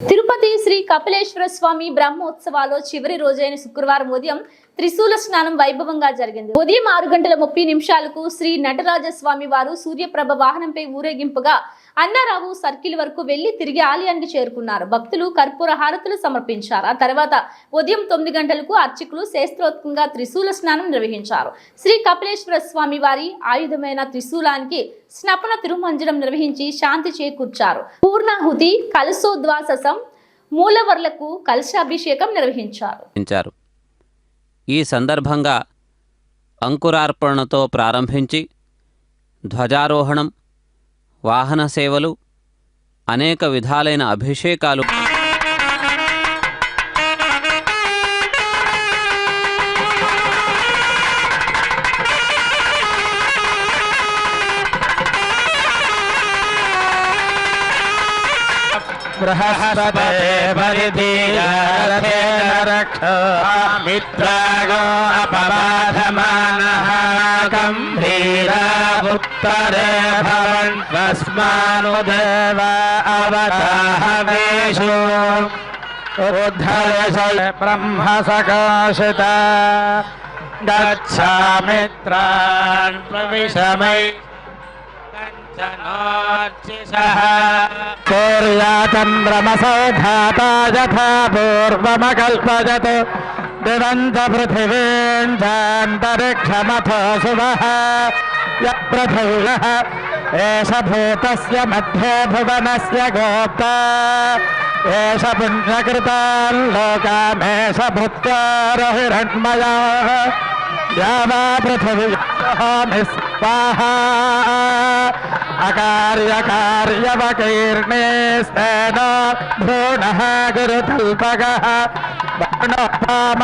తిరుపతి శ్రీ కపిలేశ్వర స్వామి బ్రహ్మోత్సవాల్లో చివరి రోజైన శుక్రవారం ఉదయం త్రిశూల స్నానం వైభవంగా జరిగింది. ఉదయం 6:30 శ్రీ నటరాజస్వామి వారు సూర్యప్రభ వాహనంపై ఊరేగింపుగా అన్నారావు సర్కిల్ వరకు వెళ్లి తిరిగి ఆలయానికి చేరుకున్నారు. భక్తులు కర్పూర హారతులు సమర్పించారు. ఆ తర్వాత ఉదయం 9 గంటలకు అర్చకులు శాస్త్రోక్తంగా త్రిశూల స్నానం నిర్వహించారు. శ్రీ కపిలేశ్వర స్వామి వారి ఆయుధమైన త్రిశూలానికి స్నపన తిరుమంజనం నిర్వహించి శాంతి చేకూర్చారు. పూర్ణాహుతి, కలశోద్వాససం, మూలవర్లకు కలశాభిషేకం నిర్వహించారు. ఈ సందర్భంగా అంకురార్పణతో ప్రారంభించి ధ్వజారోహణం, వాహన సేవలు, అనేక విధాలైన అభిషేకాలు బృహస్పతే పరిధీయరథేన రక్షో మిత్రాగో అపబాధమానః గంభీరా ఉత్తరే భవన్ తస్మాను దేవ అవగాహవేషు ఉద్ధరశయ బ్రహ్మ సకాశిత గచ్ఛామిత్రాన్ ప్రవిశమై చంద్రమసౌధాత యథా పూర్వమకల్పయత్ దివంత పృథివీంచాంతరిక్షమథో శుభః యపృథివ్యః ఏష భూతస్య మధ్యే భువనస్య గోప్తా ఏష పుణ్యకృతాన్ లోకానేష భూత్వారహిరణ్మయాః యావా పృథివీ స్వాహా అకార్యకార్యవకీర్ణే స్థేన భ్రూణః గురుతల్పగః